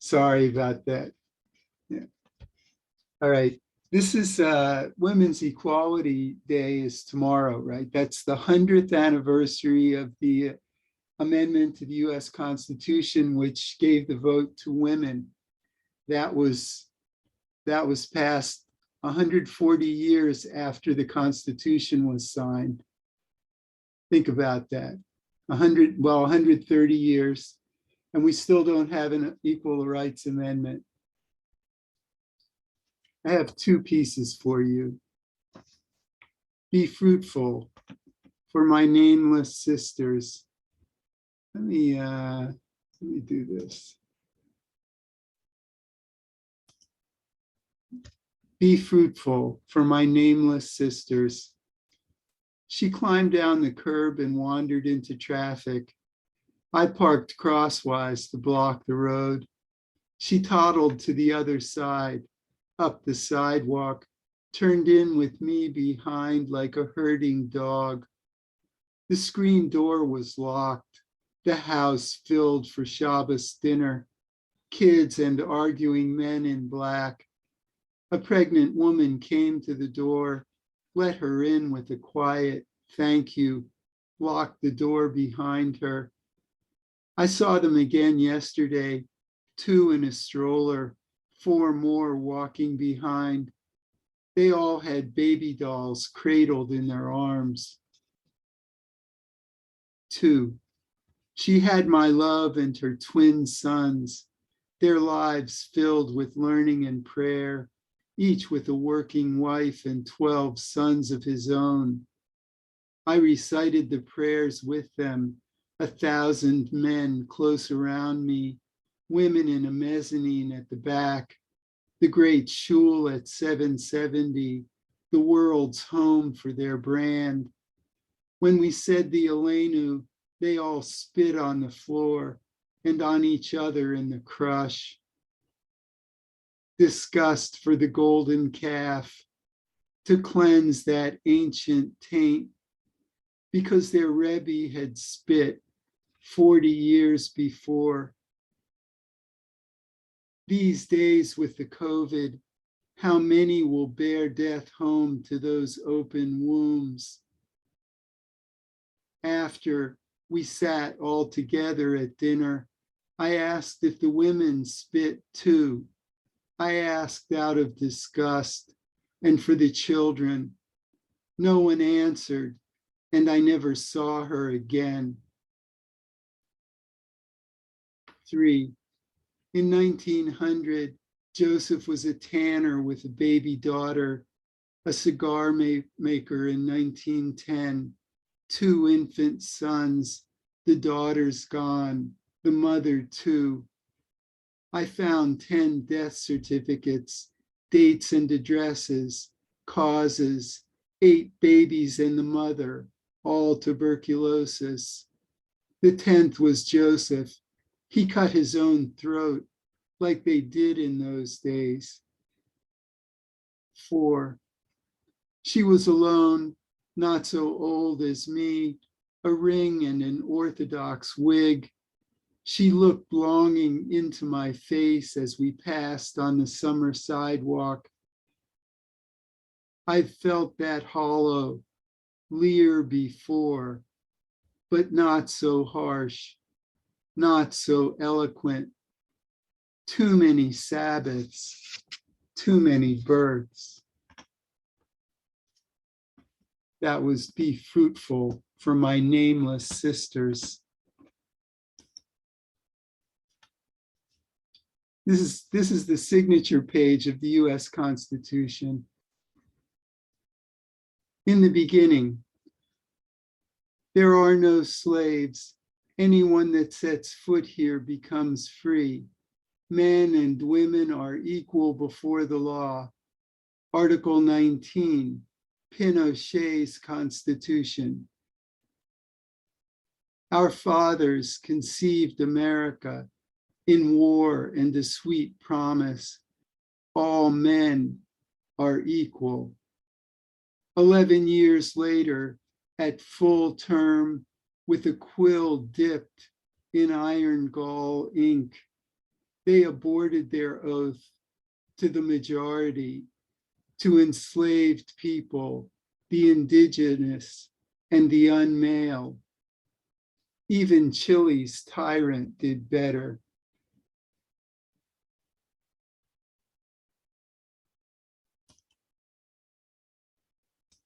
Sorry about that. Yeah. All right. This is Women's Equality Day is tomorrow, right? That's the 100th anniversary of the amendment to the US Constitution, which gave the vote to women. That was passed 140 years after the Constitution was signed. Think about that. 130 years, and we still don't have an Equal Rights Amendment. I have two pieces for you. Be fruitful for my nameless sisters. Let me do this. Be fruitful for my nameless sisters. She climbed down the curb and wandered into traffic. I parked crosswise to block the road. She toddled to the other side, up the sidewalk, turned in with me behind like a herding dog. The screen door was locked, the house filled for Shabbos dinner, kids and arguing men in black. A pregnant woman came to the door, let her in with a quiet thank you, locked the door behind her. I saw them again yesterday, 2 in a stroller, 4 more walking behind. They all had baby dolls cradled in their arms. 2, she had my love and her twin sons, their lives filled with learning and prayer, each with a working wife and 12 sons of his own. I recited the prayers with them, 1,000 men close around me, women in a mezzanine at the back, the great shul at 770, the world's home for their brand. When we said the Aleinu, they all spit on the floor and on each other in the crush. Disgust for the golden calf, to cleanse that ancient taint, because their Rebbe had spit 40 years before. These days with the COVID, how many will bear death home to those open wombs? After we sat all together at dinner, I asked if the women spit too. I asked out of disgust and for the children. No one answered, and I never saw her again. 3, in 1900, Joseph was a tanner with a baby daughter, a cigar maker in 1910, 2 infant sons, the daughter's gone, the mother too. I found 10 death certificates, dates and addresses, causes, 8 babies and the mother, all tuberculosis. The 10th was Joseph. He cut his own throat like they did in those days. 4, she was alone, not so old as me, a ring and an Orthodox wig. She looked longing into my face as we passed on the summer sidewalk. I felt that hollow leer before, but not so harsh, not so eloquent. Too many Sabbaths, too many births. That was Be Fruitful for my nameless sisters. This is the signature page of the US Constitution. In the beginning, there are no slaves. Anyone that sets foot here becomes free. Men and women are equal before the law. Article 19, Pinochet's Constitution. Our fathers conceived America in war and a sweet promise. All men are equal. 11 years later, at full term, with a quill dipped in iron gall ink, They aborted their oath to the majority, to enslaved people, the indigenous, and the unmale. Even Chile's tyrant did better.